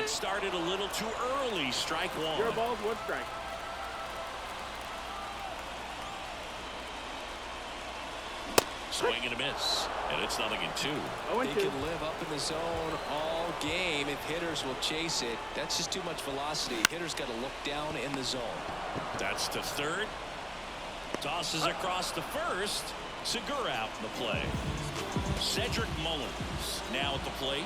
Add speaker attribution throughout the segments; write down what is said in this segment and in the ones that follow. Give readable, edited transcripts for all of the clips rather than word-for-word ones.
Speaker 1: Got started a little too early. Strike one.
Speaker 2: Your ball's one strike.
Speaker 1: Swing and a miss. And it's 0-2.
Speaker 3: They can live up in the zone all game if hitters will chase it. That's just too much velocity. Hitters got to look down in the zone.
Speaker 1: That's to third. Tosses across to first. Segura out in the play. Cedric Mullins now at the plate.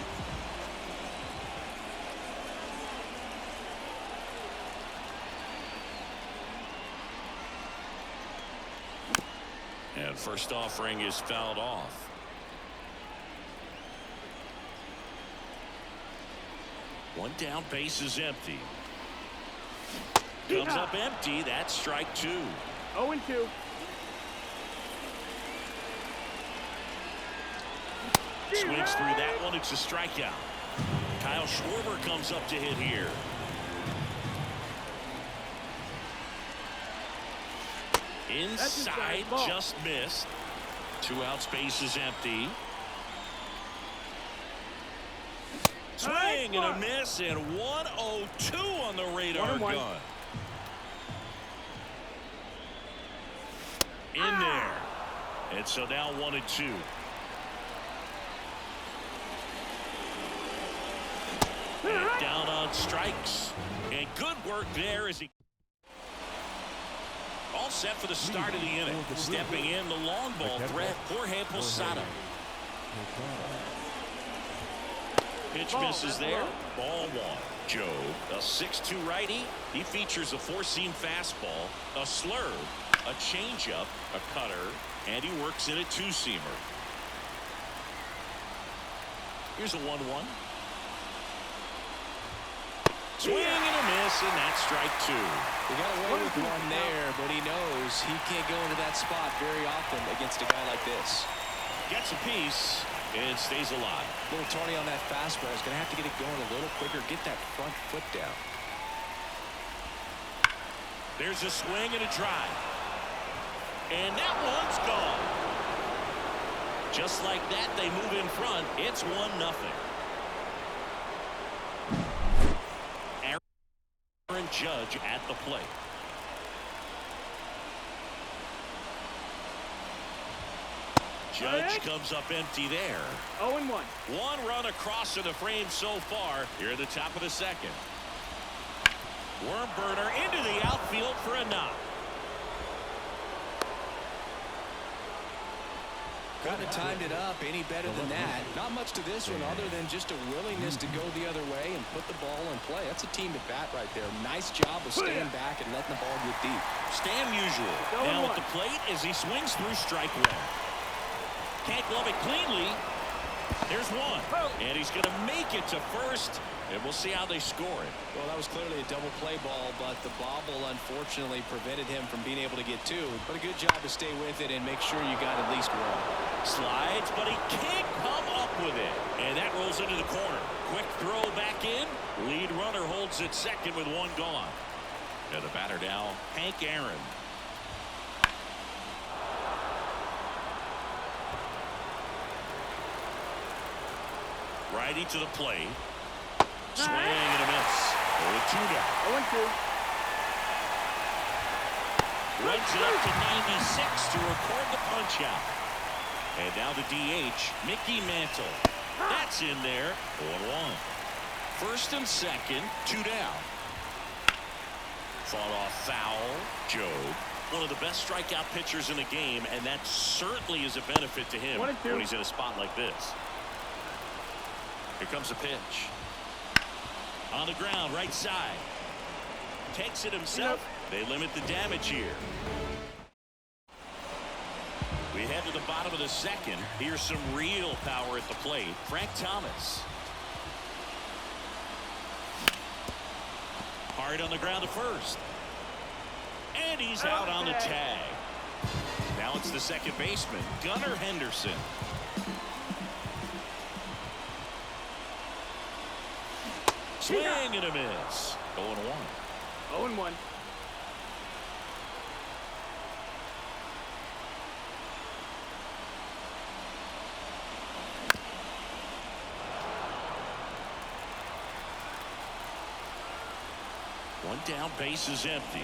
Speaker 1: And first offering is fouled off. One down, base is empty. Comes up empty. That's strike two.
Speaker 2: 0-2.
Speaker 1: Swings through that one. It's a strikeout. Kyle Schwarber comes up to hit here. Inside, just missed. 2 outs, base is empty. Swing and a miss, and 102 on the radar gun. In there. And so now 1-2. And down on strikes. And good work there as he all set for the start of the inning. Stepping in the long ball threat, Jorge Posada. Pitch misses there. Ball one. Joe, a 6'2" righty. He features a 4-seam fastball, a slurve, a changeup, a cutter, and he works in a 2-seamer. Here's a 1-1. Swing and a miss, and that's strike two.
Speaker 3: He got away with one there, but he knows he can't go into that spot very often against a guy like this.
Speaker 1: Gets a piece and stays alive.
Speaker 3: Little Tony on that fastball is going to have to get it going a little quicker, get that front foot down.
Speaker 1: There's a swing and a drive. And that one's gone. Just like that, they move in front. It's 1-0. Aaron Judge at the plate. Judge comes up empty there.
Speaker 2: 0-1.
Speaker 1: One run across to the frame so far here at the top of the second. Worm burner into the outfield for a knock.
Speaker 3: Couldn't have timed it up any better than that. Not much to this one other than just a willingness to go the other way and put the ball in play. That's a team to bat right there. Nice job of staying back and letting the ball get deep.
Speaker 1: Stan Musial now at the plate as he swings through strike one. Can't glove it cleanly. There's one. And he's going to make it to first. And we'll see how they score it.
Speaker 3: Well, that was clearly a double play ball, but the bobble unfortunately prevented him from being able to get two. But a good job to stay with it and make sure you got at least one.
Speaker 1: Slides, but he can't come up with it. And that rolls into the corner. Quick throw back in. Lead runner holds it second with one gone. And the batter now, Hank Aaron. Righty to the plate. Swing and a miss. 0-2 now.
Speaker 2: 0-2.
Speaker 1: Runs it up to 96 to record the punch out. And now the DH, Mickey Mantle. That's in there. 1-1. First and second, 2 down. Fought off foul. Joe, one of the best strikeout pitchers in the game, and that certainly is a benefit to him when he's in a spot like this. Here comes a pitch. On the ground, right side. Takes it himself. They limit the damage here. We head to the bottom of the second. Here's some real power at the plate. Frank Thomas. Hard on the ground to first. And he's out on the tag. Now it's the second baseman, Gunnar Henderson. Swing and a miss. 0-1.
Speaker 2: 0-1.
Speaker 1: One down, base is empty.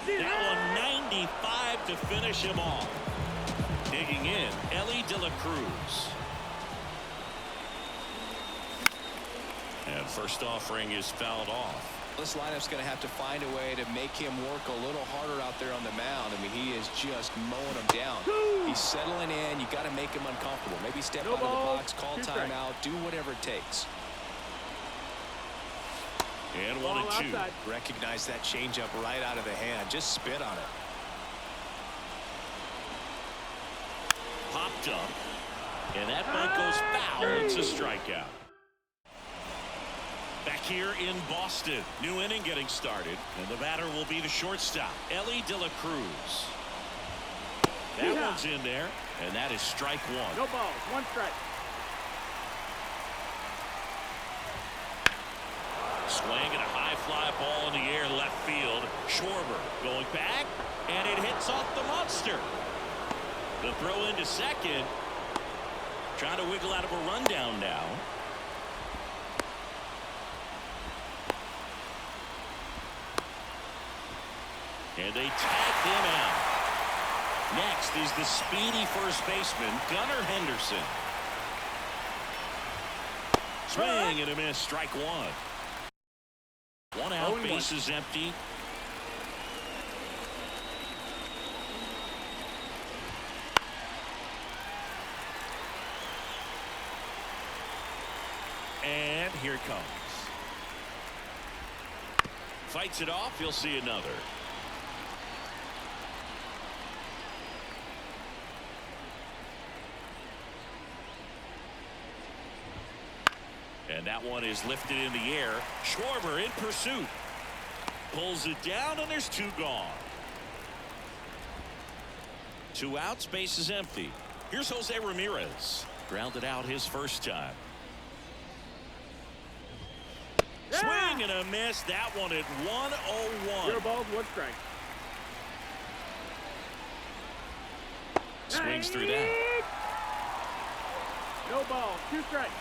Speaker 1: That one 95 to finish him off. Digging in, Ellie De La Cruz. And first offering is fouled off.
Speaker 3: This lineup's going to have to find a way to make him work a little harder out there on the mound. I mean, he is just mowing them down. He's settling in. You got to make him uncomfortable. Maybe step out of the box, call timeout, do whatever it takes.
Speaker 1: And 1-2.
Speaker 3: Recognize that changeup right out of the hand. Just spit on it.
Speaker 1: Popped up. And that bunt goes foul. It's a strikeout. Back here in Boston. New inning getting started. And the batter will be the shortstop, Ellie De La Cruz. That one's in there. And that is strike one.
Speaker 2: No balls. One strike.
Speaker 1: Swinging a high fly ball in the air left field. Schwarber going back. And it hits off the monster. The throw into second. Trying to wiggle out of a rundown now. And they tag him out. Next is the speedy first baseman, Gunnar Henderson. Swing and a miss, strike one. One out, base is empty. And here it comes. Fights it off, you'll see another. And that one is lifted in the air. Schwarber in pursuit. Pulls it down, and there's two gone. Two outs, base is empty. Here's Jose Ramirez. Grounded out his first time. Swing and a miss. That one at 101.
Speaker 2: Zero balls, one strike.
Speaker 1: Swings through that.
Speaker 2: No balls, two strikes.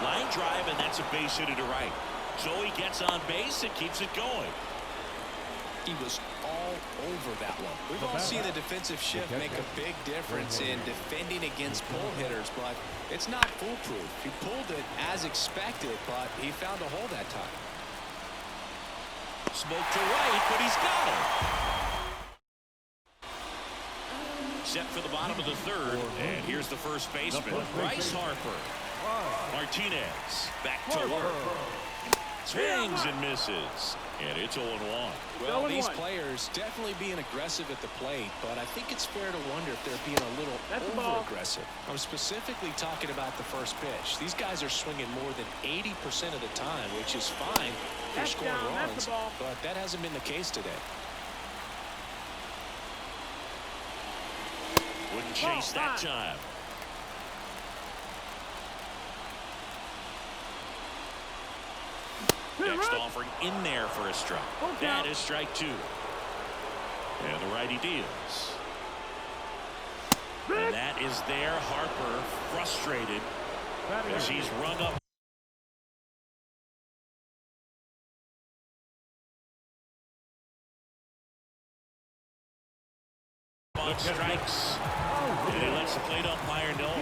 Speaker 1: Line drive, and that's a base hit to right. So he gets on base and keeps it going.
Speaker 3: He was all over that one. We've all seen the defensive shift make a big difference in defending against pull hitters, but it's not foolproof. He pulled it as expected, but he found a hole that time.
Speaker 1: Smoke to right, but he's got it. Set for the bottom of the third, and here's the first baseman, Bryce Harper. Martinez back to work. Swings and misses. And it's 0-1.
Speaker 3: Well, these players definitely being aggressive at the plate, but I think it's fair to wonder if they're being a little over-aggressive. I'm specifically talking about the first pitch. These guys are swinging more than 80% of the time, which is fine if you're scoring runs, but that hasn't been the case today.
Speaker 1: Wouldn't chase that time. Next offering in there for a strike. That is strike two. And the righty deals. And that is there. Harper frustrated as he's rung up. On strikes. And he lets the plate umpire know.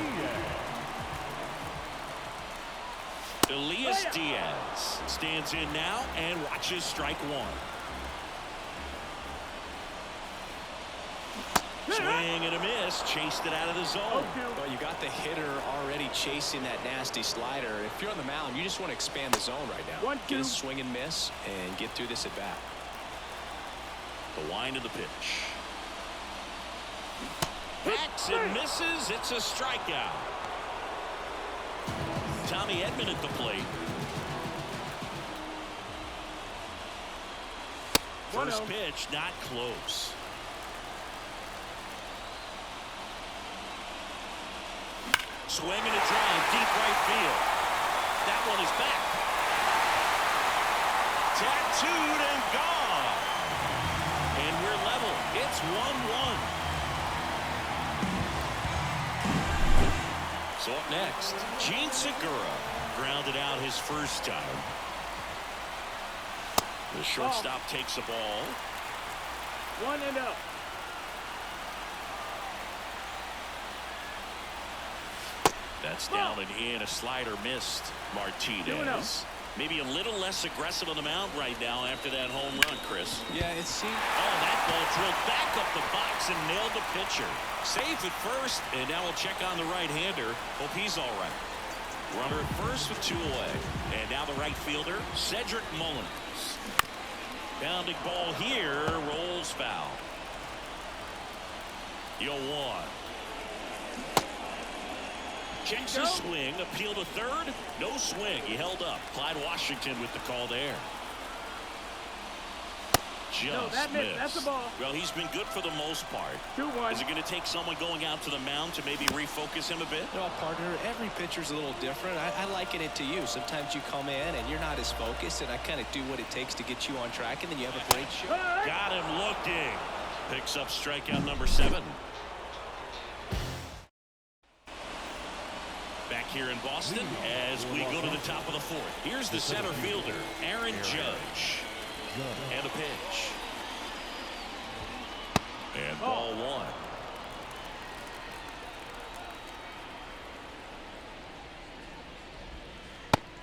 Speaker 1: Elias Diaz stands in now and watches strike one. Swing and a miss. Chased it out of the zone.
Speaker 3: Well, you got the hitter already chasing that nasty slider. If you're on the mound, you just want to expand the zone right now. Get a swing and miss and get through this at bat.
Speaker 1: The wind of the pitch. Backs and misses. It's a strikeout. Tommy Edman at the plate. First pitch, not close. Swing and a drive, deep right field. That one is back. Tattooed and gone. And we're level. It's 1-1. So up next, Gene Segura grounded out his first time. The shortstop takes the ball.
Speaker 2: 1-0.
Speaker 1: That's down and in. A slider missed. Martinez. Maybe a little less aggressive on the mound right now after that home run, Chris.
Speaker 3: Yeah, it seemed.
Speaker 1: Oh, that ball drilled back up the box and nailed the pitcher. Safe at first, and now we'll check on the right-hander. Hope he's all right. Runner at first with 2 away. And now the right fielder, Cedric Mullins. Bounding ball here, rolls foul. 0-1. Checks his swing, appeal to third, no swing. He held up. Clyde Washington with the call there. Just missed.
Speaker 2: That's a ball.
Speaker 1: Well, he's been good for the most part.
Speaker 2: 2-1.
Speaker 1: Is it going to take someone going out to the mound to maybe refocus him a bit?
Speaker 3: No, partner, every pitcher's a little different. I liken it to you. Sometimes you come in and you're not as focused, and I kind of do what it takes to get you on track, and then you have a great show.
Speaker 1: Got him looking. Picks up strikeout number 7. Back here in Boston as we go to the top of the 4th. Here's the center fielder, Aaron Judge. And a pitch. And ball 1.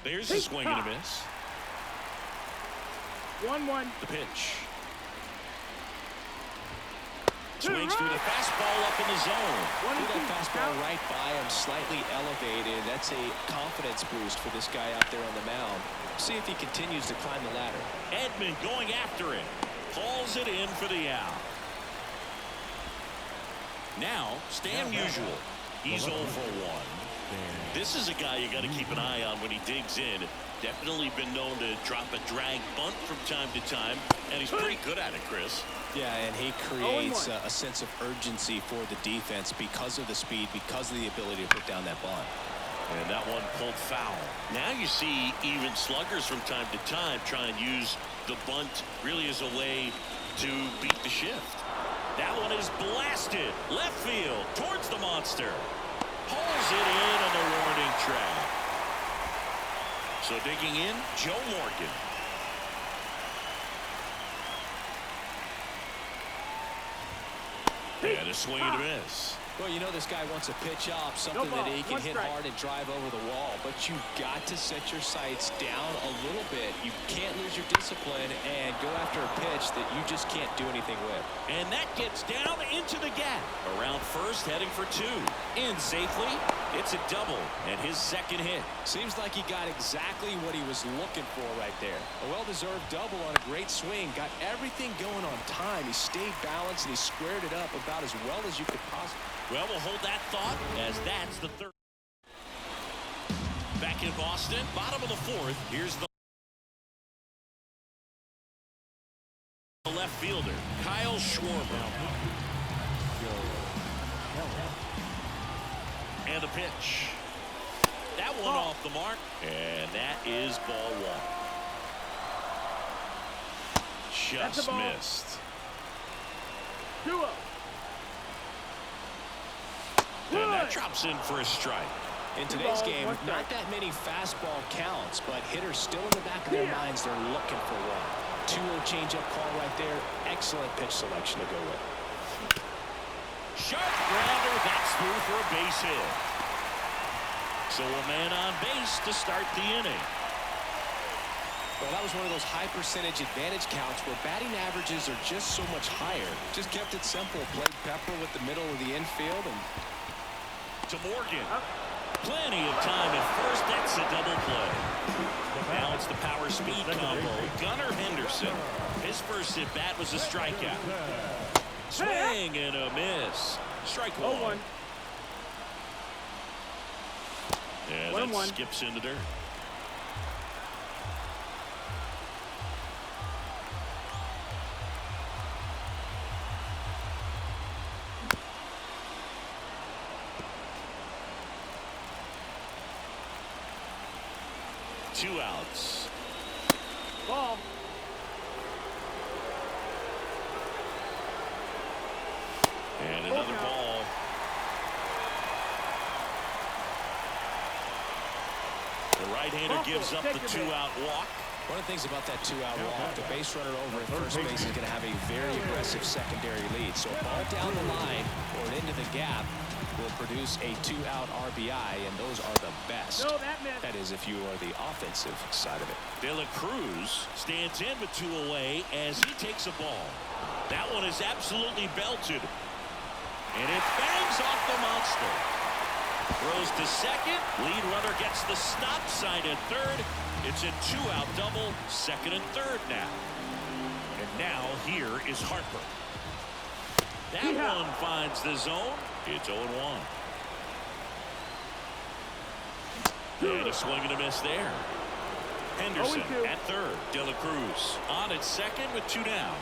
Speaker 1: There's a swing and a miss.
Speaker 2: 1-1.
Speaker 1: The pitch. Swings through the fastball up in the zone.
Speaker 3: Threw that fastball right by him, slightly elevated. That's a confidence boost for this guy out there on the mound. See if he continues to climb the ladder.
Speaker 1: Edman going after it. Pulls it in for the out. Now, Stan Musial. He's 0 for 1. This is a guy you got to keep an eye on when he digs in. Definitely been known to drop a drag bunt from time to time, and he's pretty good at it, Chris.
Speaker 3: Yeah, and he creates a sense of urgency for the defense because of the speed, because of the ability to put down that bunt.
Speaker 1: And that one pulled foul. Now you see even sluggers from time to time try and use the bunt really as a way to beat the shift. That one is blasted left field towards the monster. Pulls it in on the warning track. So digging in, Joe Morgan. And a swing and a miss.
Speaker 3: Well, you know this guy wants a pitch up, something that he can hit hard and drive over the wall. But you've got to set your sights down a little bit. You can't lose your discipline and go after a pitch that you just can't do anything with.
Speaker 1: And that gets down into the gap. Around first, heading for 2. In safely. It's a double and his second hit.
Speaker 3: Seems like he got exactly what he was looking for right there. A well-deserved double on a great swing. Got everything going on time. He stayed balanced and he squared it up about as well as you could possibly.
Speaker 1: Well, we'll hold that thought as that's the 3rd. Back in Boston, bottom of the 4th. Here's the left fielder, Kyle Schwarber. And the pitch. That one off the mark. And that is ball 1. Just missed.
Speaker 2: 2-0.
Speaker 1: And that drops in for a strike.
Speaker 3: In today's game, not that many fastball counts, but hitters still in the back of their minds, they're looking for one. 2-0 changeup call right there. Excellent pitch selection to go with.
Speaker 1: Sharp grounder, that's through for a base hit. So a man on base to start the inning.
Speaker 3: Well, that was one of those high percentage advantage counts where batting averages are just so much higher. Just kept it simple. Played pepper with the middle of the infield and
Speaker 1: to Morgan. Plenty of time at first. That's a double play. Now it's the power speed combo. Gunnar Henderson. His first at bat was a strikeout. Swing and a miss. Strike 1. And that skips into dirt. Two outs.
Speaker 2: Ball.
Speaker 1: And another ball. right-hander gives up the two-out walk.
Speaker 3: One of the things about that two-out walk, the base runner over at first base is going to have a very aggressive secondary lead. So a ball down the line or into the gap will produce a two-out RBI, and those are the best.
Speaker 2: No, that
Speaker 3: is if you are the offensive side of it.
Speaker 1: De La Cruz stands in with two away as he takes a ball. That one is absolutely belted. And it bangs off the monster. Throws to second. Lead runner gets the stop sign at third. It's a two-out double, second and third now. And now here is Harper. That one finds the zone. It's 0-1. And a swing and a miss there. Henderson at third. De La Cruz on at second with two down.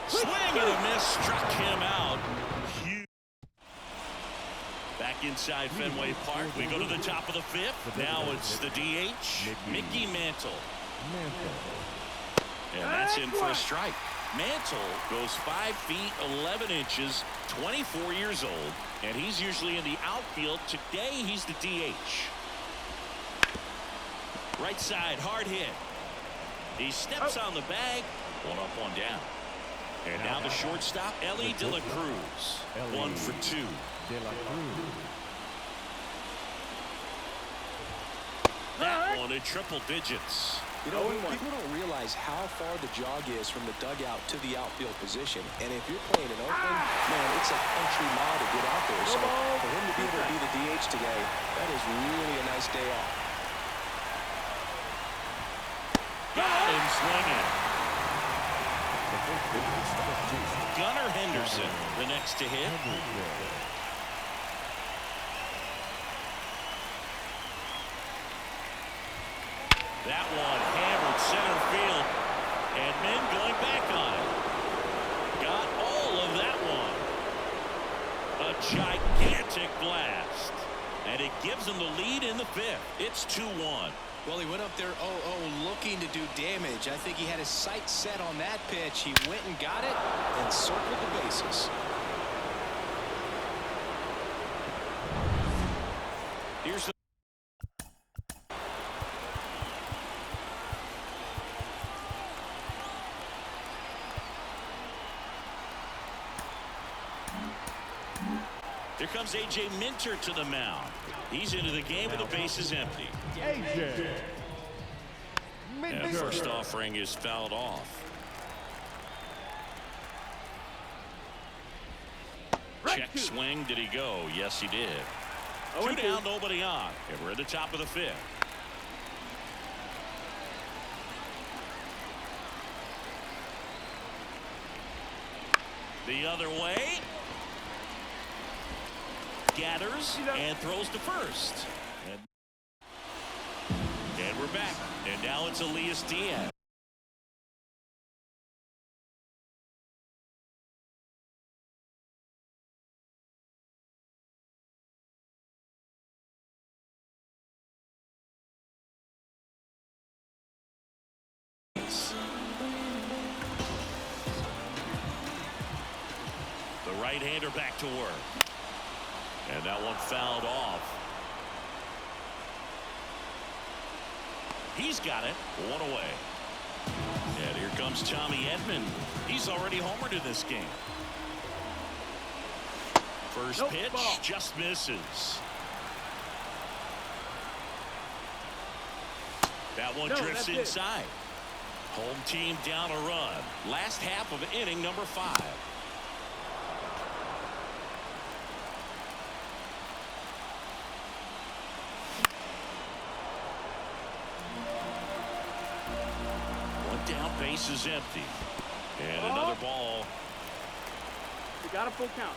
Speaker 1: Swing and a miss struck him out. Huge. Back inside Fenway Park. We go to the top of the fifth. Now it's the DH, Mickey Mantle. And that's in for a strike. Mantle goes 5 feet 11 inches, 24 years old, and he's usually in the outfield. Today he's the DH. Right side, hard hit. He steps on the bag. One up, one down. And now the shortstop, Ellie De La Cruz. 1 for 2. That one in triple digits.
Speaker 3: You know, people don't realize how far the jog is from the dugout to the outfield position. And if you're playing in Oakland, man, it's a country mile to get out there. So for him to be able to be the DH today, that is really a nice day off.
Speaker 1: Got him swinging. Gunnar Henderson, the next to hit. That one hammered center field. And men going back on it. Got all of that one. A gigantic blast. And it gives them the lead in the fifth. It's 2-1.
Speaker 3: Well, he went up there 0-0 looking to do damage. I think he had his sights set on that pitch. He went and got it and circled the bases.
Speaker 1: Here's the Here comes A.J. Minter to the mound. He's into the game with the bases empty.
Speaker 2: A.J.
Speaker 1: And first offering is fouled off. Check swing. Did he go? Yes, he did. 2 down, nobody on. And we're at the top of the fifth. The other way. Gathers and throws to first. And we're back. And now it's Elias Diaz. The right-hander back to work. And that one fouled off. He's got it. 1 away. And here comes Tommy Edman. He's already homered in this game. First pitch just misses. That one drifts inside. Home team down a run. Last half of inning number 5. Down, base is empty. And another ball.
Speaker 2: You got a full count.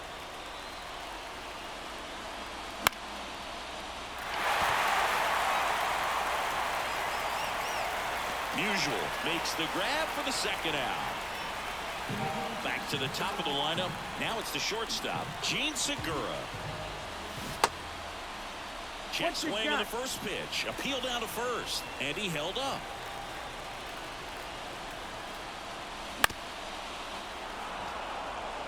Speaker 1: Musial makes the grab for the second out. Back to the top of the lineup. Now it's the shortstop, Gene Segura. Check swing in the first pitch. Appeal down to first. And he held up.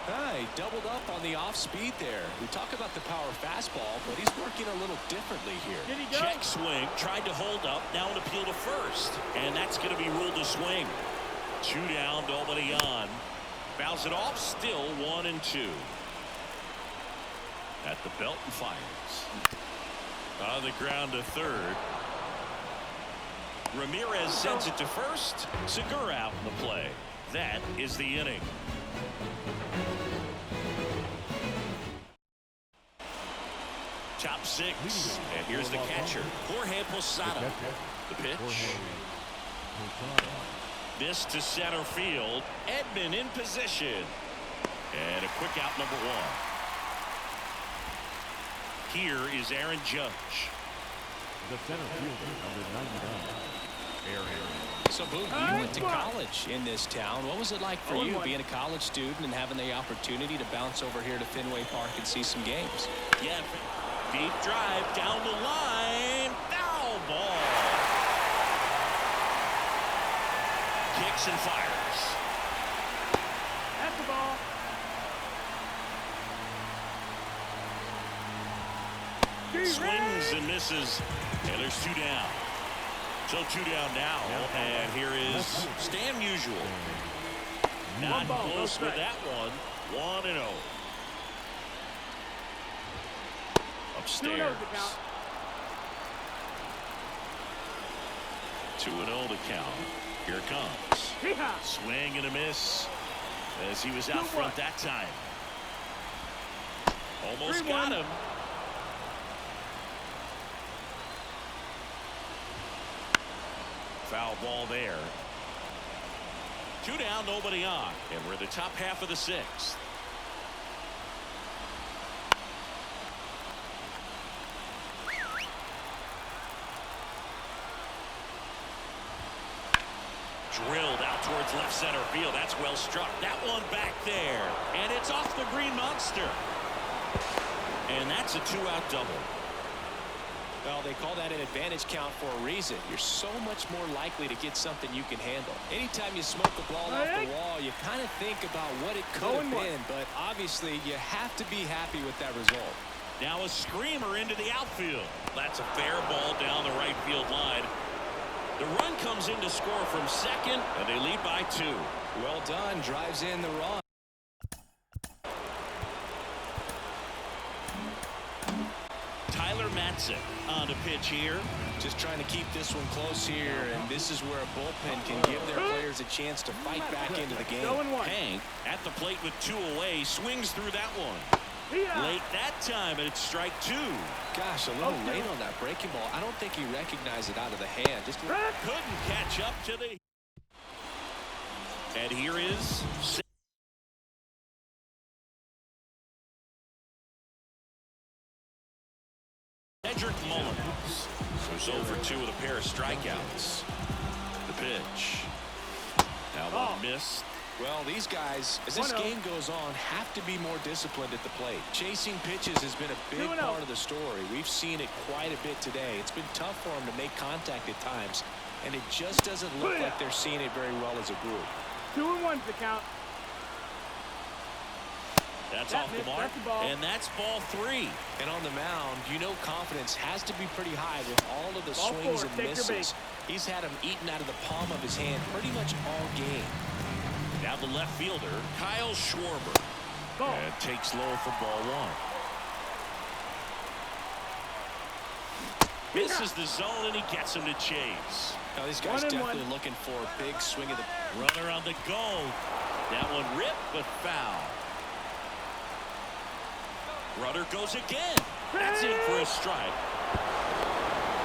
Speaker 3: He doubled up on the off speed there. We talk about the power fastball, but he's working a little differently here.
Speaker 2: Did he go?
Speaker 1: Check swing, tried to hold up, now an appeal to first. And that's going to be ruled a swing. 2 down, nobody on. Fouls it off, still 1-2. At the belt and fires. On the ground to third. Ramirez sends it to first. Segura out in the play. That is the inning. Top 6. And here's the catcher, Jorge Posada. The pitch. This to center field. Edman in position. And a quick out, number 1. Here is Aaron Judge.
Speaker 2: The center fielder, number 99.
Speaker 3: So, Boone, you went to college in this town. What was it like for you being a college student and having the opportunity to bounce over here to Fenway Park and see some games?
Speaker 1: Yeah, deep drive down the line. Foul ball. Kicks and fires.
Speaker 2: That's the ball.
Speaker 1: Swings and misses. And there's 2 down. So 2 down now. And here is Stan Musial. Not close with that one. 1-0. Upstairs. 2-0 to count. Here it comes. Swing and a miss as he was out front that time. Almost got him. Foul ball there. 2 down, nobody on. And we're in the top half of the 6th. Drilled out towards left center field. That's well struck. That one back there. And it's off the green monster. And that's a 2-out double.
Speaker 3: Well, they call that an advantage count for a reason. You're so much more likely to get something you can handle. Anytime you smoke the ball off the wall, you kind of think about what it could have been, but obviously you have to be happy with that result.
Speaker 1: Now a screamer into the outfield. That's a fair ball down the right field line. The run comes in to score from second, and they lead by 2.
Speaker 3: Well done. Drives in the run.
Speaker 1: Tyler Matzik on the pitch here.
Speaker 3: Just trying to keep this one close here, and this is where a bullpen can give their players a chance to fight back into the game.
Speaker 1: Hank at the plate with 2 away, swings through that one. Late that time, and it's strike 2.
Speaker 3: Gosh, a little late on that breaking ball. I don't think he recognized it out of the hand. Just
Speaker 1: couldn't catch up to the. And here is Cedric Mullins, who's over 2 with a pair of strikeouts. The pitch. Now one missed.
Speaker 3: Well, these guys, as this game goes on, have to be more disciplined at the plate. Chasing pitches has been a big part of the story. We've seen it quite a bit today. It's been tough for them to make contact at times, and it just doesn't look like they're seeing it very well as a group.
Speaker 2: 2-1's the count.
Speaker 1: That's off the mark, and that's ball 3.
Speaker 3: And on the mound, you know confidence has to be pretty high with all of the swings and misses. He's had them eaten out of the palm of his hand pretty much all game.
Speaker 1: Now the left fielder, Kyle Schwarber. And takes low for ball 1. Misses the zone, and he gets him to chase.
Speaker 3: Now these guys definitely looking for a big swing of the
Speaker 1: runner on the go. That one ripped, but foul. Runner goes again. That's in for a strike.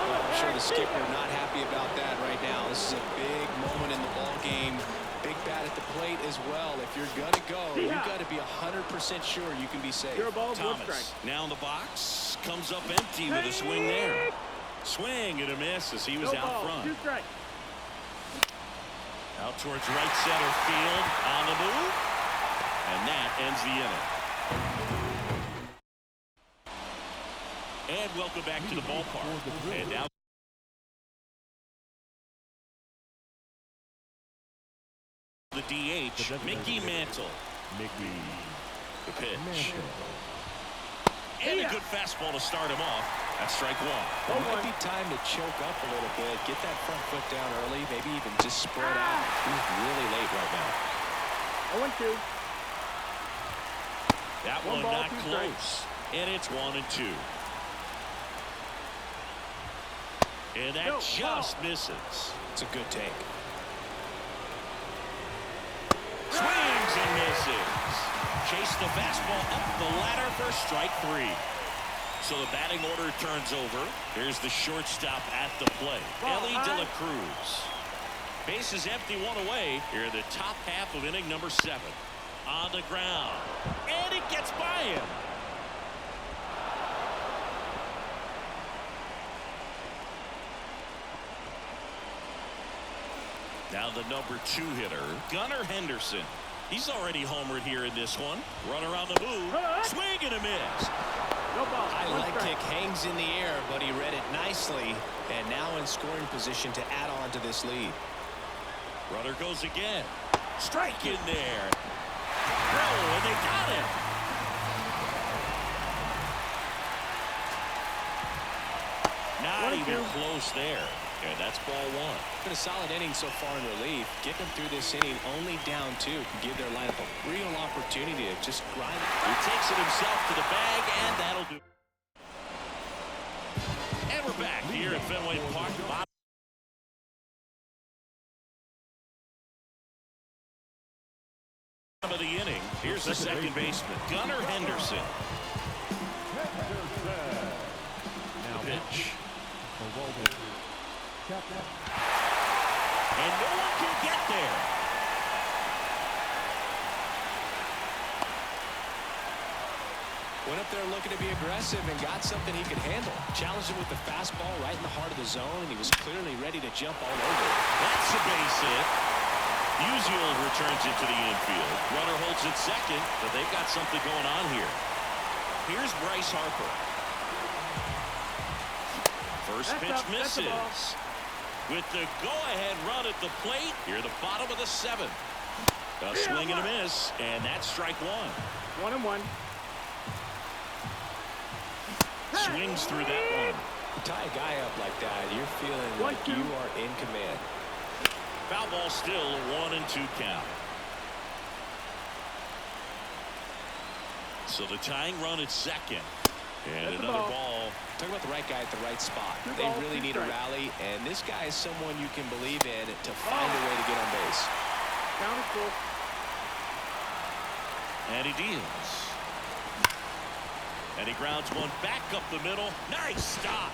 Speaker 3: I'm sure the skipper not happy about that right now. This is a big moment in the ball game. Big bat at the plate as well. If you're going to go, you've got to be 100% sure you can be safe.
Speaker 1: Thomas now in the box. Comes up empty with a swing there. Swing and a miss as he was out front. Out towards right center field. On the move. And that ends the inning. And welcome back to the ballpark. And now the DH, Mickey Mantle. pitch. And a good fastball to start him off. That's strike one.
Speaker 3: It might be time to choke up a little bit, get that front foot down early, maybe even just spread out. He's really late right now.
Speaker 2: 0-2.
Speaker 1: That one not close. And it's 1-2. And that just misses.
Speaker 3: It's a good take.
Speaker 1: Swings and misses. Chase the fastball up the ladder for strike three. So the batting order turns over. Here's the shortstop at the plate, Ellie De La Cruz. Bases empty, one away. Here in the top half of inning number 7. On the ground. And it gets by him. Now the number 2 hitter, Gunnar Henderson. He's already homered here in this one. Run around the move. Swing and a miss.
Speaker 3: High leg kick hangs in the air, but he read it nicely. And now in scoring position to add on to this lead.
Speaker 1: Runner goes again. Strike in there. Oh, and they got him. Not even close there. And that's ball one.
Speaker 3: Been a solid inning so far in relief. Getting them through this inning only down 2 can give their lineup a real opportunity to just grind it.
Speaker 1: He takes it himself to the bag, and that'll do. And we're back here at Fenway Park. Bottom of the inning. Here's the second baseman, Gunnar Henderson.
Speaker 2: Now
Speaker 1: Pitch.
Speaker 2: Check.
Speaker 1: And no one can get there.
Speaker 3: Went up there looking to be aggressive and got something he could handle. Challenged him with the fastball right in the heart of the zone, and he was clearly ready to jump all over it.
Speaker 1: That's a base hit. Musial returns it to the infield. Runner holds it second, but they've got something going on here. Here's Bryce Harper. First pitch misses. With the go-ahead run at the plate, here the bottom of the 7th. A swing and a miss, and that's strike one.
Speaker 2: 1-1.
Speaker 1: Swings through that one.
Speaker 3: Tie a guy up like that, you're feeling like you are in command.
Speaker 1: Foul ball still, 1-2 count. So the tying run at second. And another ball.
Speaker 3: Talk about the right guy at the right spot. They really need a rally, and this guy is someone you can believe in to find a way to get on base.
Speaker 1: And he deals. And he grounds one back up the middle. Nice stop.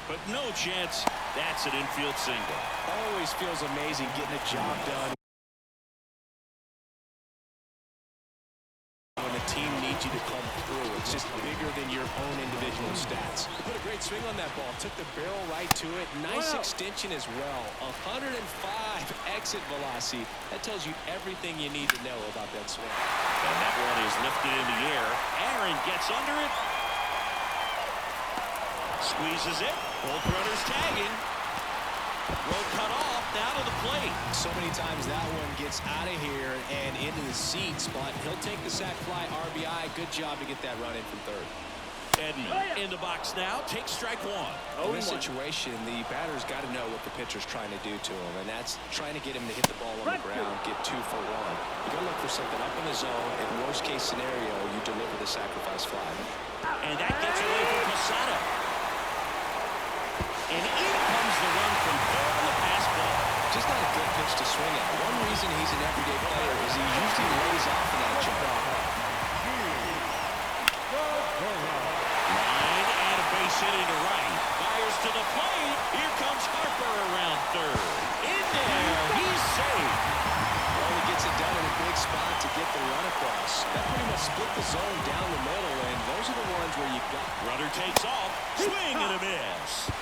Speaker 1: But no chance. That's an infield single.
Speaker 3: Always feels amazing getting the job done when the team needs you to come through. It's just bigger than your own individual stats. He put a great swing on that ball. Took the barrel right to it. Nice extension as well. 105 exit velocity. That tells you everything you need to know about that swing.
Speaker 1: And that one is lifted in the air. Aaron gets under it. Squeezes it. Both runners tagging. Road cut off, down to the plate.
Speaker 3: So many times that one gets out of here and into the seats, but he'll take the sac fly RBI. Good job to get that run in from third.
Speaker 1: Edman in the box now. Takes strike one.
Speaker 3: In this situation, the batter's got to know what the pitcher's trying to do to him, and that's trying to get him to hit the ball on the ground, get 2 for 1. You got to look for something up in the zone. In worst case scenario, you deliver the sacrifice fly.
Speaker 1: And that gets away from Posada. And in comes the run from third on the pass ball.
Speaker 3: Just not a good pitch to swing at. One reason he's an everyday player is he usually lays off in that jump.
Speaker 1: Line and a base hit into right. Fires to the plate. Here comes Harper around third. In there. He's safe.
Speaker 3: Well, he gets it done in a big spot to get the run across. That pretty much split the zone down the middle, and those are the ones where you've got.
Speaker 1: Runner takes off. Swing and a miss.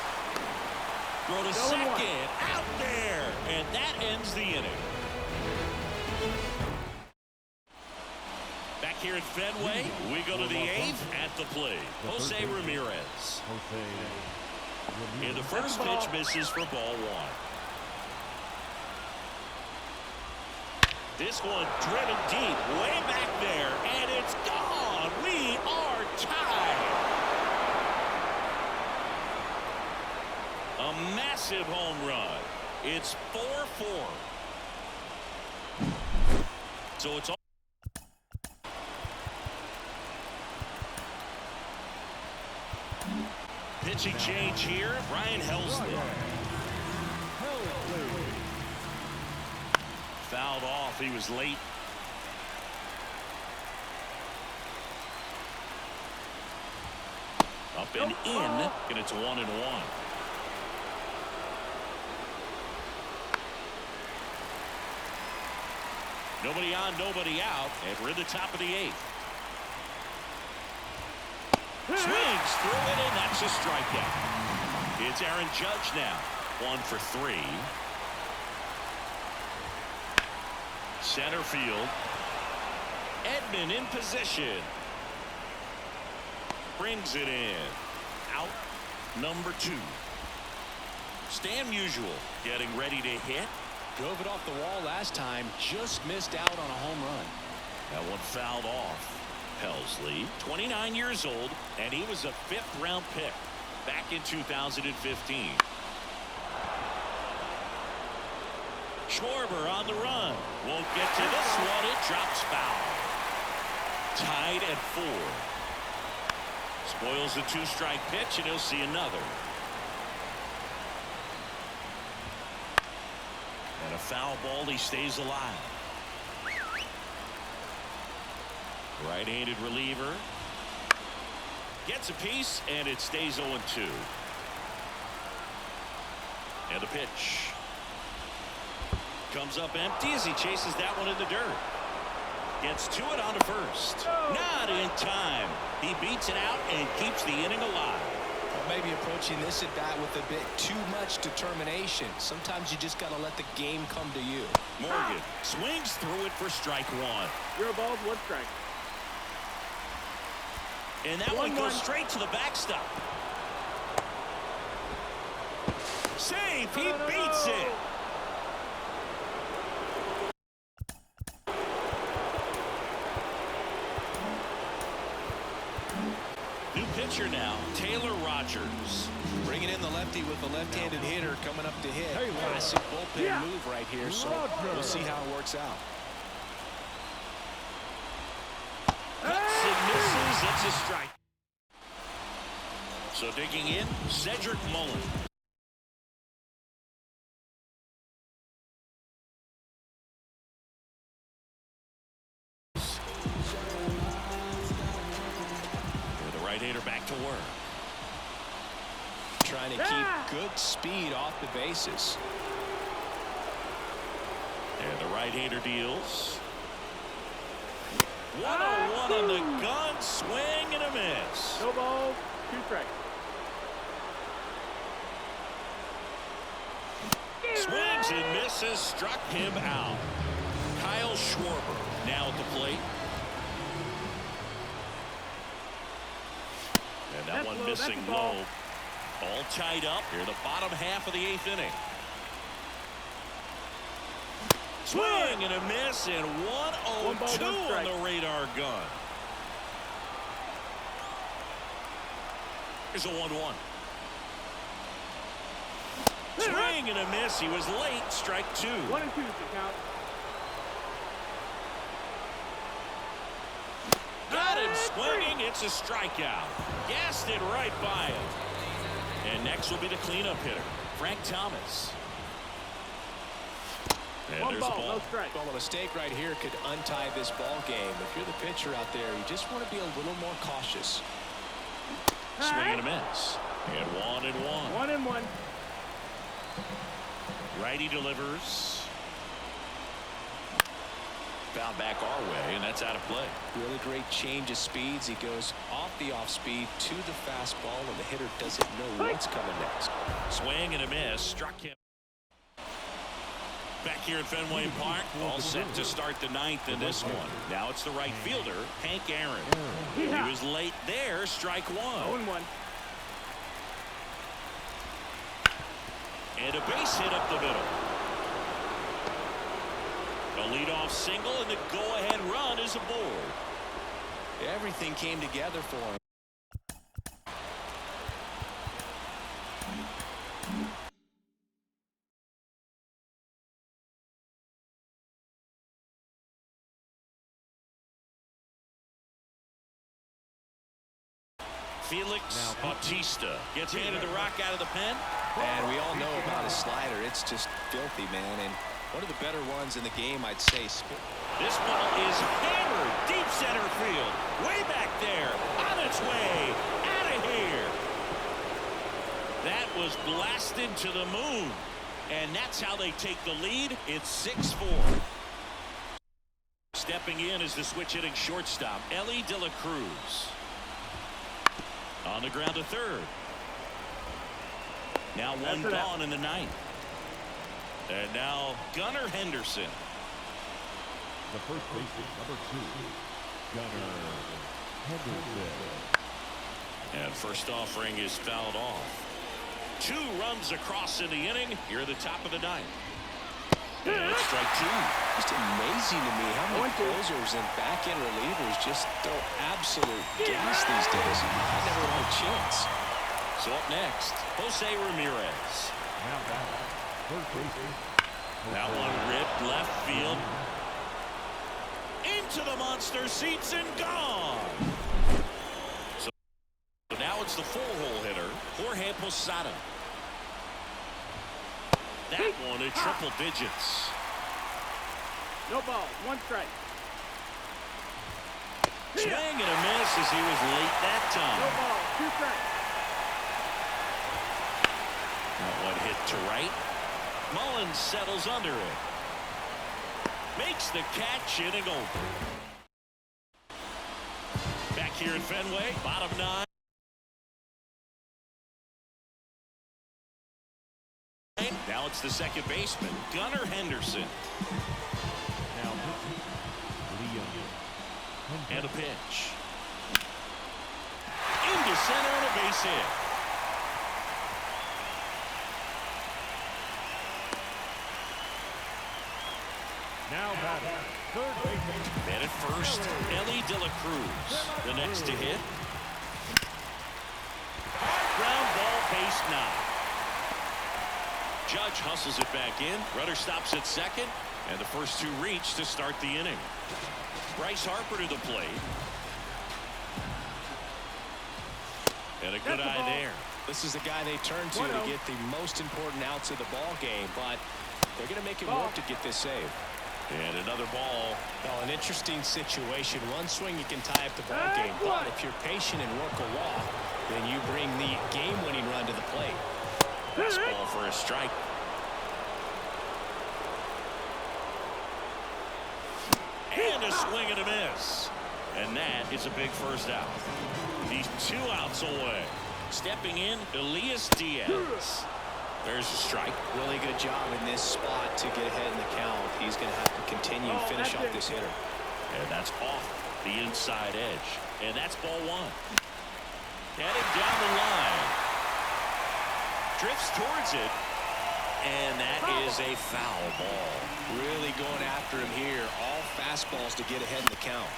Speaker 1: Throw to second, out there, and that ends the inning. Back here at Fenway, we go to the 8th at the plate. Jose Ramirez. And the first pitch misses for ball 1. This one driven deep, way back there, and it's gone. massive home run. It's 4-4. So it's all. Pitching change here. Brian Helsley. Fouled off. He was late. Up and in, and it's 1-1. Nobody on, nobody out, and we're in the top of the 8th. Swings through it, and that's a strikeout. It's Aaron Judge now, 1 for 3. Center field. Edman in position. Brings it in. Out number 2. Stan Musial getting ready to hit.
Speaker 3: Drove it off the wall last time. Just missed out on a home run.
Speaker 1: That one fouled off. Helsley, 29 years old, and he was a 5th-round pick back in 2015. Schwarber on the run. Won't get to this one. It drops foul. Tied at 4. Spoils the 2-strike pitch, and he'll see another. And a foul ball. He stays alive. Right-handed reliever. Gets a piece, and it stays 0-2. And the pitch. Comes up empty as he chases that one in the dirt. Gets to it onto first. Not in time. He beats it out and keeps the inning alive.
Speaker 3: Maybe approaching this at bat with a bit too much determination. Sometimes you just got to let the game come to you.
Speaker 1: Morgan swings through it for strike 1.
Speaker 2: 0 balls, 1 strike.
Speaker 1: And that one goes straight to the backstop. Save. He beats it. New pitcher now, Taylor Rogers.
Speaker 3: Bringing in the lefty with the left-handed hitter coming up to hit. Classic bullpen move right here, so we'll see how it works out.
Speaker 1: Cuts and misses. It's a strike. So digging in, Cedric Mullen. The right-hander back to work.
Speaker 3: Trying to keep good speed off the bases.
Speaker 1: And the right-hander deals. 101 on the gun, swing and a miss.
Speaker 2: No balls, 2 strikes.
Speaker 1: Swings and misses, struck him out. Kyle Schwarber now at the plate. And that one missing low. All tied up here, the bottom half of the 8th inning. Swing and a miss, and 1-0-2 on the radar gun. Here's a 1-1. Swing and a miss. He was late. Strike 2.
Speaker 2: 1 and 2 to count.
Speaker 1: Got him swinging. It's a strikeout. Gassed it right by him. And next will be the cleanup hitter, Frank Thomas. And
Speaker 2: 1
Speaker 1: there's
Speaker 2: ball,
Speaker 1: a ball.
Speaker 2: no strike.
Speaker 3: Well, a mistake right here could untie this ball game. If you're the pitcher out there, you just want to be a little more cautious.
Speaker 1: Swing and a miss. And 1-1.
Speaker 2: 1 and 1.
Speaker 1: Righty delivers. Foul back our way, and that's out of play.
Speaker 3: Really great change of speeds. He goes off the off speed to the fastball, and the hitter doesn't know what's coming next.
Speaker 1: Swing and a miss. Struck him. Back here at Fenway Park, all set to start the 9th in this one. Now it's the right fielder, Hank Aaron. He was late there, strike 1.
Speaker 2: 0-1.
Speaker 1: And a base hit up the middle. A leadoff single, and the go-ahead run is aboard.
Speaker 3: Everything came together for him.
Speaker 1: Felix Bautista gets handed the rock out of the pen.
Speaker 3: And we all know about his slider. It's just filthy, man. And one of the better ones in the game, I'd say.
Speaker 1: This ball is hammered deep center field. Way back there. On its way. Out of here. That was blasted to the moon. And that's how they take the lead. It's 6-4. Stepping in is the switch-hitting shortstop, Ellie De La Cruz. On the ground to third. Now one gone in the ninth. And now Gunnar Henderson.
Speaker 4: The first baseman, number 2, Gunnar Henderson.
Speaker 1: And first offering is fouled off. 2 runs across in the inning. Here at the top of the ninth. And strike 2.
Speaker 3: Just amazing to me how many closers and back-end relievers just throw absolute gas these days. I never had a chance.
Speaker 1: So up next, Jose Ramirez.
Speaker 4: Now back, first baseman.
Speaker 1: That one ripped left field. Into the monster seats and gone. So now it's the 4-hole hitter, Jorge Posada. That one at triple digits.
Speaker 2: No ball. 1 strike.
Speaker 1: Swing and a miss as he was late that time.
Speaker 2: No ball. 2 strikes.
Speaker 1: That one hit to right. Mullins settles under it. Makes the catch, inning over. Back here at Fenway, bottom 9. Now it's the second baseman, Gunnar Henderson.
Speaker 4: Now Liam.
Speaker 1: And a pitch. Into center and a base hit.
Speaker 4: Now batting, third baseman.
Speaker 1: And at first, Ellie De La Cruz. The next to hit. Ground ball, base 9. Judge hustles it back in. Rudder stops at second. And the first 2 reach to start the inning. Bryce Harper to the plate. And a good eye there.
Speaker 3: This is the guy they turn to get the most important outs of the ball game, but they're going to make it work to get this save.
Speaker 1: And another ball.
Speaker 3: Well, an interesting situation. One swing you can tie up the ball game, but if you're patient and work a walk, then you bring the game-winning run to the plate.
Speaker 1: Fastball for a strike. And a swing and a miss. And that is a big first out. He's 2 outs away. Stepping in, Elias Diaz. There's a strike.
Speaker 3: Really good job in this spot to get ahead in the count. He's going to have to continue to finish off this hitter.
Speaker 1: And that's off the inside edge. And that's ball 1. Headed down the line. Drifts towards it. And that is a foul ball.
Speaker 3: Really going after him here. All fastballs to get ahead in the count.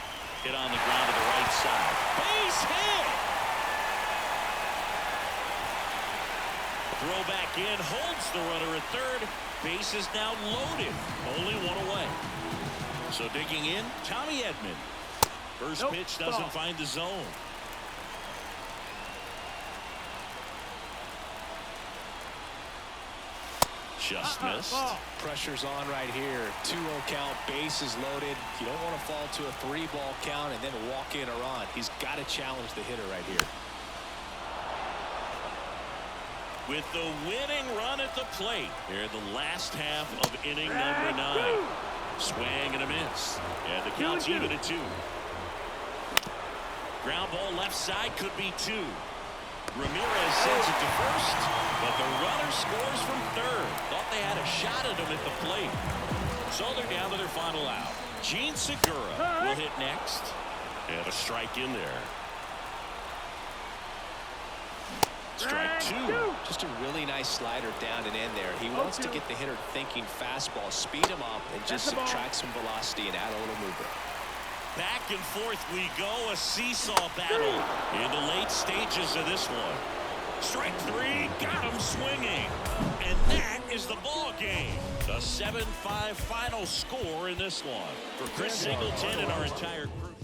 Speaker 1: Hit on the ground to the right side. Base hit. Throw back in. Holds the runner at third. Base is now loaded. Only 1 away. So digging in, Tommy Edman. First pitch doesn't find the zone. Just missed.
Speaker 3: Pressure's on right here. 2-0 count, bases loaded. You don't want to fall to a 3-ball count and then walk in or on. He's got to challenge the hitter right here.
Speaker 1: With the winning run at the plate here in the last half of inning number 9. Swing and a miss. And the count's even at 2. Ground ball left side, could be 2. Ramirez sends it to first, but the runner scores from third. Thought they had a shot at him at the plate. So they're down to their final out. Gene Segura will hit next. And a strike in there. Strike 2.
Speaker 3: Just a really nice slider down and in there. He wants to get the hitter thinking fastball, speed him up, and just subtract some velocity and add a little movement.
Speaker 1: Back and forth we go, a seesaw battle in the late stages of this one. Strike 3, got him swinging. And that is the ball game. The 7-5 final score in this one. For Chris Singleton and our entire crew.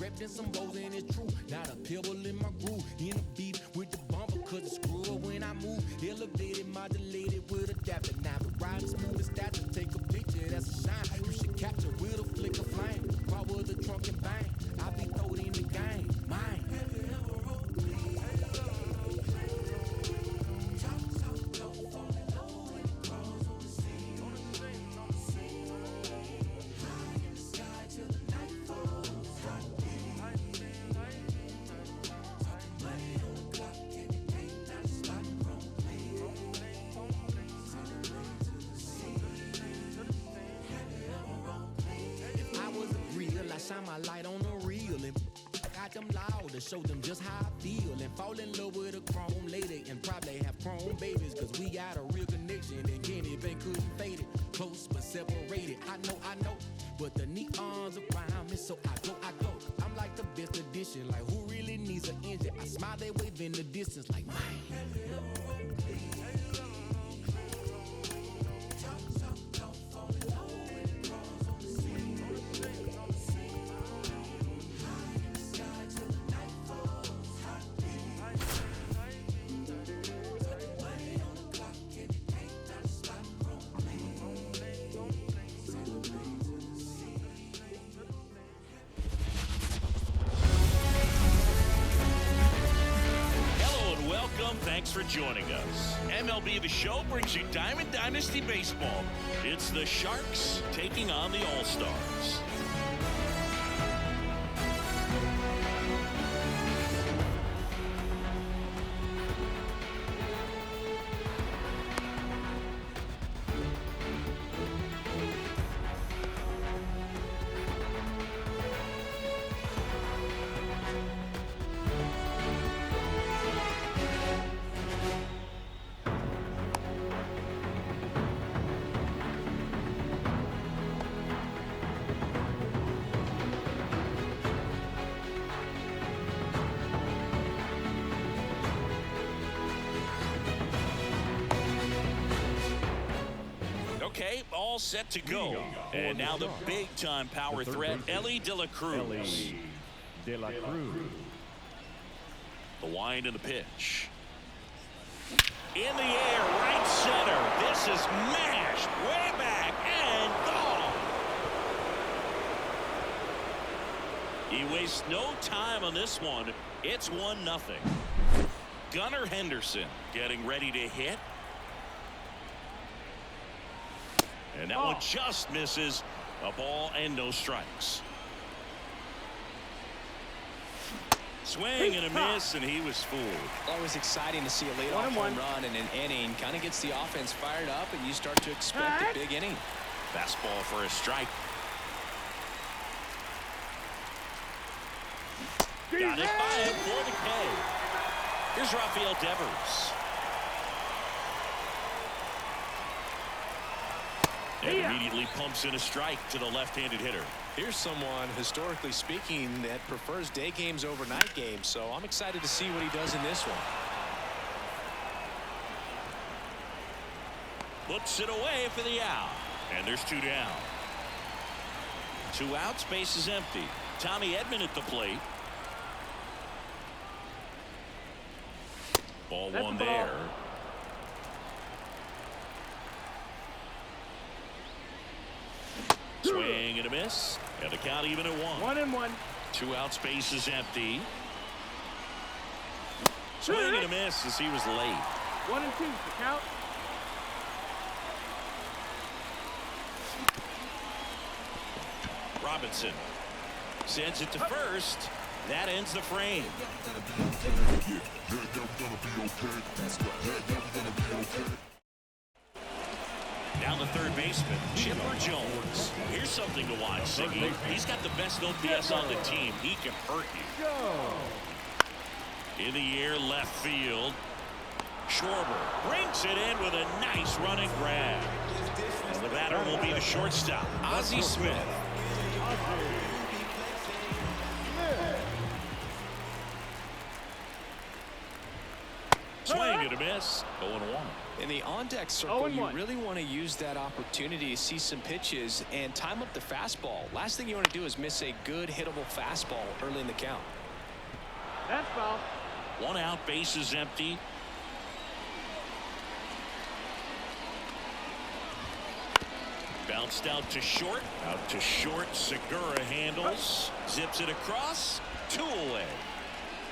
Speaker 5: repped in some bows and it's true. Not a pebble in my groove. In the beat with the bumper, cause the screw up when I move. Elevated, modulated with adapter. Now the ride is moving stature. Take a picture, that's a shine. You should capture with a flick of flame. Power the trunk and bang. I be throwed in the game. Mine. Shine my light on the real and got them loud to show them just how I feel and fall in love with a chrome lady and probably have chrome babies cause we got a real connection and Kenny Bank couldn't fade it close but separated I know but the neons around me so I go I'm like the best edition like who really needs an engine I smile they wave in the distance like man.
Speaker 1: Thanks for joining us. MLB The Show brings you Diamond Dynasty Baseball. It's the Sharks taking on the All-Stars. Okay, all set to go. And now the big-time power threat, Elly De La Cruz.
Speaker 4: De La Cruz.
Speaker 1: The wind and the pitch. In the air, right center. This is mashed way back and gone. He wastes no time on this one. It's 1-0. Gunnar Henderson getting ready to hit. And that one just misses. A ball and no strikes. Swing and a miss, and he was fooled.
Speaker 3: Always exciting to see a leadoff home run in an inning. Kind of gets the offense fired up, and you start to expect a big inning.
Speaker 1: Fastball for a strike. Got it by him for the K. Here's Rafael Devers. And immediately pumps in a strike to the left-handed hitter.
Speaker 3: Here's someone, historically speaking, that prefers day games over night games, so I'm excited to see what he does in this one.
Speaker 1: Puts it away for the out. And there's 2 down. 2 outs, base is empty. Tommy Edman at the plate. Ball one there. Swing and a miss. And the count even at 1.
Speaker 2: 1-1.
Speaker 1: 2 outs, base is empty. Swing and a miss as he was late.
Speaker 2: 1-2. The count.
Speaker 1: Robinson sends it to first. That ends the frame. Now the third baseman, Chipper Jones. Here's something to watch, Siggy. He's got the best OPS on the team. He can hurt you. In the air, left field. Schwarber brings it in with a nice running grab. And the batter will be the shortstop, Ozzie Smith. Swing and a miss. 0-1.
Speaker 3: In the on-deck circle, you really want to use that opportunity to see some pitches and time up the fastball. Last thing you want to do is miss a good hittable fastball early in the count.
Speaker 2: That's foul.
Speaker 1: 1 out, bases empty. Bounced out to short. Out to short. Segura handles. Zips it across. 2 away.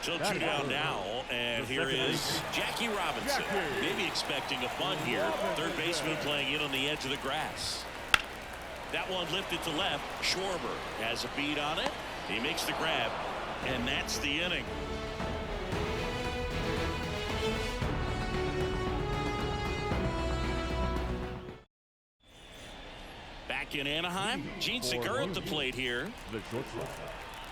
Speaker 1: Till 2 down now, and here is Jackie Robinson. Maybe expecting a bunt here. Third baseman playing in on the edge of the grass. That one lifted to left. Schwarber has a beat on it. He makes the grab, and that's the inning. Back in Anaheim, Gene Segura at the plate here.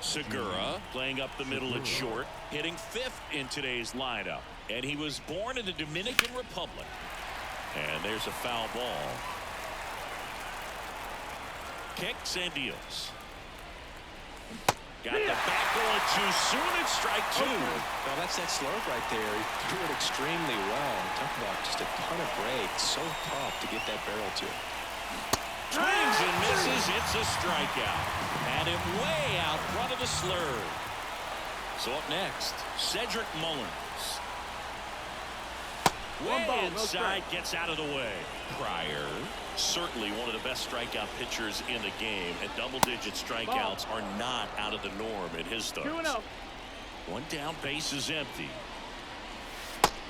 Speaker 1: Segura playing up the middle at short, hitting 5th in today's lineup. And he was born in the Dominican Republic. And there's a foul ball. Kicks and deals. Got the bat going too soon. It's strike 2.
Speaker 3: Well, that's that slurve right there. He threw it extremely well. Talk about just a ton of breaks. So tough to get that barrel to.
Speaker 1: Swings and misses. It's a strikeout. Had him way out front of the slurve. So up next, Cedric Mullins. Way inside, gets out of the way. Pryor, certainly one of the best strikeout pitchers in the game, and double-digit strikeouts are not out of the norm in his starts.
Speaker 2: 2-0.
Speaker 1: 1 down, base is empty.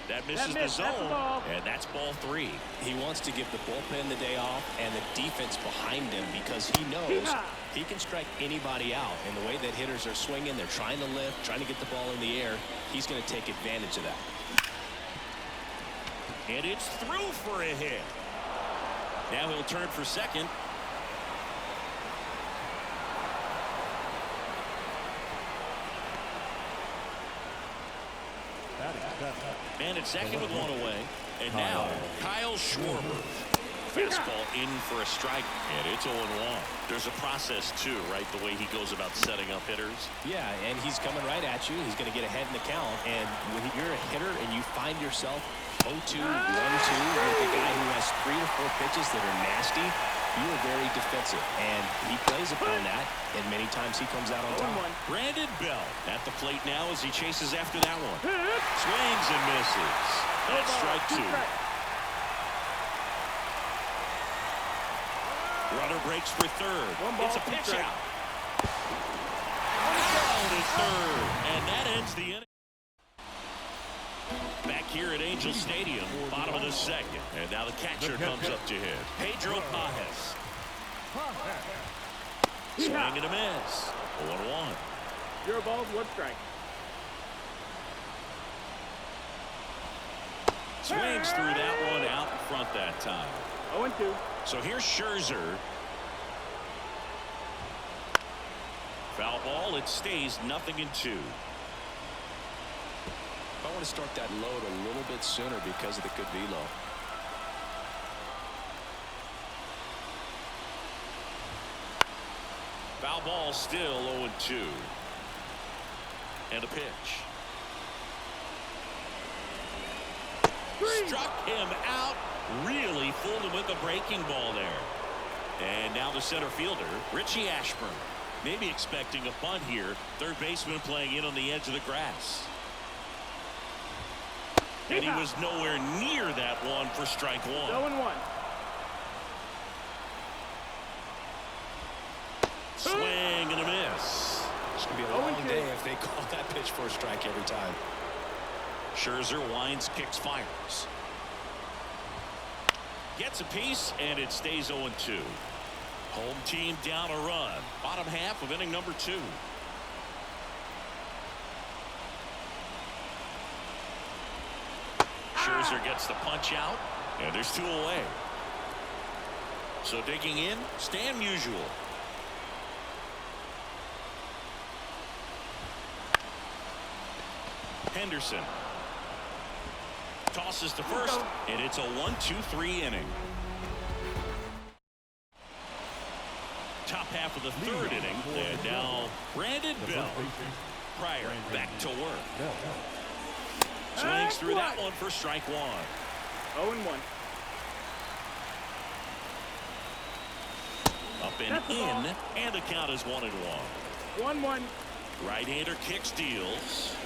Speaker 1: That misses the zone, and that's ball 3.
Speaker 3: He wants to give the bullpen the day off and the defense behind him because he knows he can strike anybody out. And the way that hitters are swinging, they're trying to lift, trying to get the ball in the air. He's going to take advantage of that.
Speaker 1: And it's through for a hit. Now he'll turn for second. Man at second with 1 away. And now Kyle Schwarber. Fastball in for a strike, and it's 0-1. There's a process too, right? The way he goes about setting up hitters.
Speaker 3: Yeah, and he's coming right at you. He's going to get ahead in the count. And when you're a hitter and you find yourself 0-2, 1-2 with a guy who has 3 to 4 pitches that are nasty, you are very defensive. And he plays upon that, and many times he comes out on top.
Speaker 1: Brandon Bell at the plate now as he chases after that one. Swings and misses. That's strike 2. Runner breaks for third. It's a pitch out. Down to third, and that ends the inning. Back here at Angel Stadium, bottom of the second, and now the catcher comes up to hit. Pedro Pajes. Swing and a miss. 1-1.
Speaker 2: 0 balls, 1 strike.
Speaker 1: Swings through that one out in front that time.
Speaker 2: 0-2.
Speaker 1: So here's Scherzer. Foul ball. It stays 0-2.
Speaker 3: I want to start that load a little bit sooner because of the good velo.
Speaker 1: Foul ball still 0-2. And a pitch. Struck him out. Really fooled him with the breaking ball there. And now the center fielder, Richie Ashburn. Maybe expecting a bunt here. Third baseman playing in on the edge of the grass. And he was nowhere near that one for strike 1.
Speaker 2: 0-1.
Speaker 1: Swing and a miss.
Speaker 3: It's going to be a long day if they call that pitch for a strike every time.
Speaker 1: Scherzer winds, kicks, fires. Gets a piece, and it stays 0-2. Home team down a run. Bottom half of inning number 2. Scherzer gets the punch out, and there's 2 away. So digging in, Stan Musial. Henderson tosses to first, and it's a 1-2-3 inning. Top half of the 3rd inning, and now Brandon Bell. Pryor back to work. Swings through that one for strike one.
Speaker 2: 0-1.
Speaker 1: Up and in, and the count is 1-1.
Speaker 2: 1-1.
Speaker 1: Right-hander kicks, deals.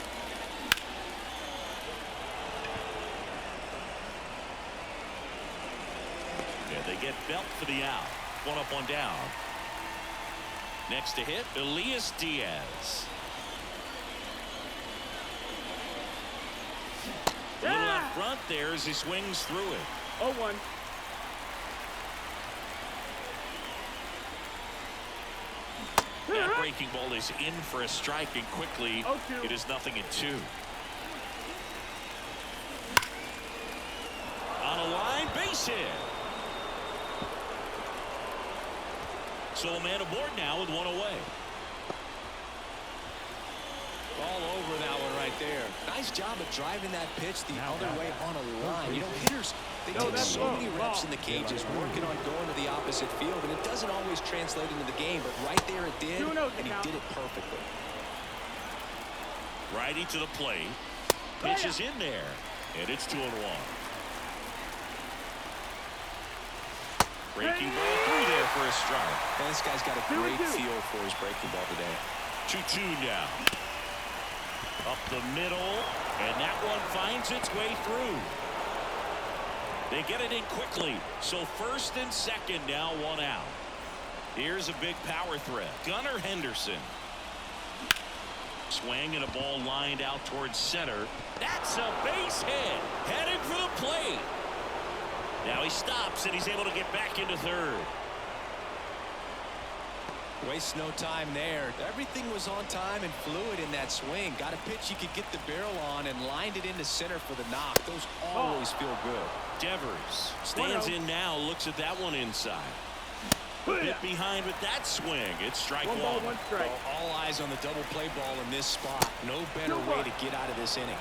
Speaker 1: Yeah, they get Belt for the out. 1 up, 1 down. Next to hit, Elias Diaz. A little out front there as he swings through it.
Speaker 2: 0-1.
Speaker 1: That breaking ball is in for a strike, and quickly
Speaker 2: 0-2.
Speaker 1: it is 0-2. On a line, base hit. So a man aboard now with 1 away.
Speaker 3: All over that one right there. Nice job of driving that pitch the other way on a line. You know, hitters, they take so many reps in the cages working on going to the opposite field, and it doesn't always translate into the game, but right there it did, and he did it perfectly.
Speaker 1: Righty to the plate. Pitch is in there, and it's 2-1. Breaking ball through there for a strike.
Speaker 3: And this guy's got a great feel for his breaking ball today.
Speaker 1: 2-2 now. Up the middle, and that one finds its way through. They get it in quickly, so first and second now, 1 out. Here's a big power threat. Gunnar Henderson. Swing and a ball lined out towards center. That's a base hit. Heading for the plate. Now he stops, and he's able to get back into third.
Speaker 3: Waste no time there. Everything was on time and fluid in that swing. Got a pitch you could get the barrel on and lined it into center for the knock. Those always feel good.
Speaker 1: Devers stands in now, looks at that one inside. A bit behind with that swing. It's strike 1.
Speaker 2: 1 strike.
Speaker 3: All eyes on the double play ball in this spot. No better way to get out of this inning.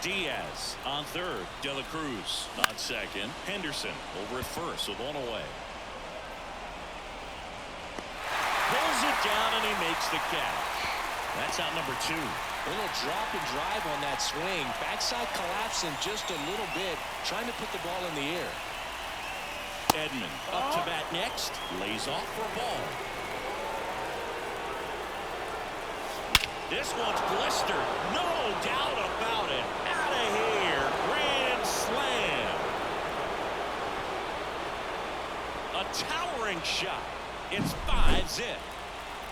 Speaker 1: Diaz on third. De La Cruz on second. Henderson over at first with 1 away. Pulls it down, and he makes the catch. That's out number 2.
Speaker 3: A little drop and drive on that swing. Backside collapsing just a little bit, trying to put the ball in the air.
Speaker 1: Edman up to bat next. Lays off for a ball. This one's blistered. No doubt about it. Out of here. Grand slam. A towering shot. It's 5-zip.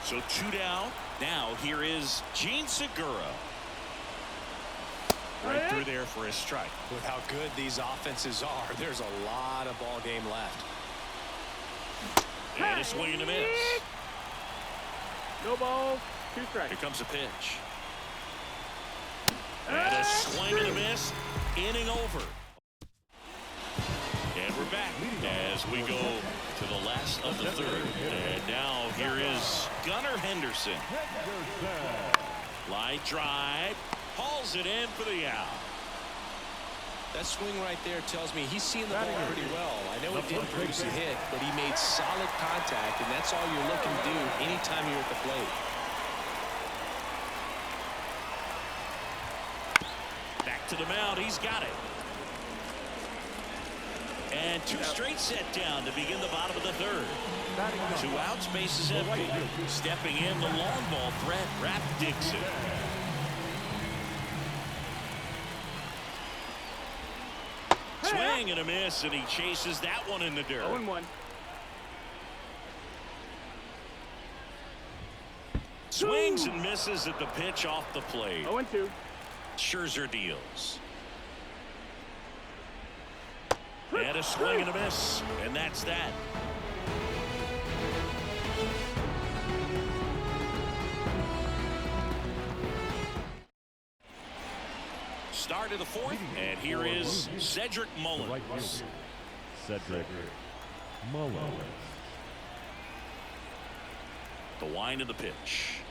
Speaker 1: So 2 down. Now here is Gene Segura. Right through there for a strike.
Speaker 3: With how good these offenses are, there's a lot of ball game left.
Speaker 1: And a swing and a miss.
Speaker 2: No balls, 2 strikes.
Speaker 1: Here comes a pitch. And a swing and a miss. Inning over. And we're back as we go to the last of the third. And now here is Gunnar Henderson. Line drive. Hauls it in for the out.
Speaker 3: That swing right there tells me he's seeing the ball pretty well. I know it didn't produce a hit, but he made solid contact, and that's all you're looking to do anytime you're at the plate.
Speaker 1: Back to the mound. He's got it. And 2 straight set down to begin the bottom of the third. 2 outs, base is empty. Stepping in the long ball threat, Rap Dixon. Swing and a miss, and he chases that one in the dirt.
Speaker 2: 0-1.
Speaker 1: Swings and misses at the pitch off the plate.
Speaker 2: 0-2.
Speaker 1: Scherzer deals. And a swing and a miss, and that's that. Start of the 4th, and here is Cedric Mullins.
Speaker 4: Cedric Mullins.
Speaker 1: The wind of the pitch.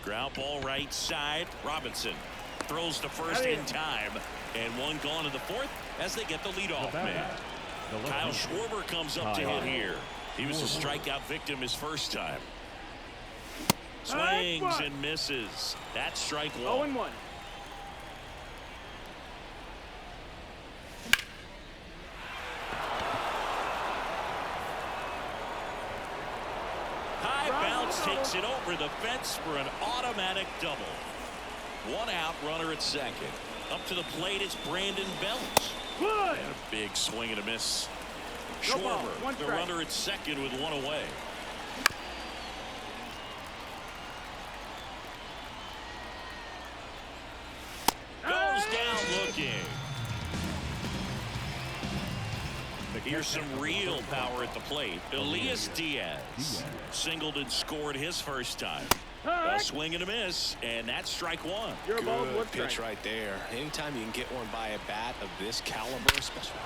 Speaker 1: Ground ball right side. Robinson throws to first in time, and 1 gone in the 4th as they get the leadoff man. Kyle Schwarber comes up to hit here. He was a strikeout victim his first time. Swings and misses. That's strike 1.
Speaker 2: 0-1.
Speaker 1: takes it over the fence for an automatic double. 1 out, runner at second. Up to the plate, it's Brandon Belts.
Speaker 2: Good.
Speaker 1: And a big swing and a miss.
Speaker 2: No ball,
Speaker 1: Schwarber,
Speaker 2: one
Speaker 1: the
Speaker 2: strike.
Speaker 1: runner at second with 1 away. Goes down looking. Here's some real power at the plate. Elias Diaz singled and scored his first time. A swing and a miss, and that's strike 1.
Speaker 2: You're a ball,
Speaker 3: Good pitch right there. Anytime you can get one by a bat of this caliber, especially.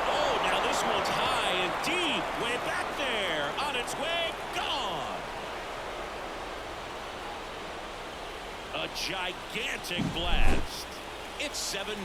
Speaker 1: Oh, now this one's high and deep, way back there, on its way, gone. A gigantic blast. It's 7-0.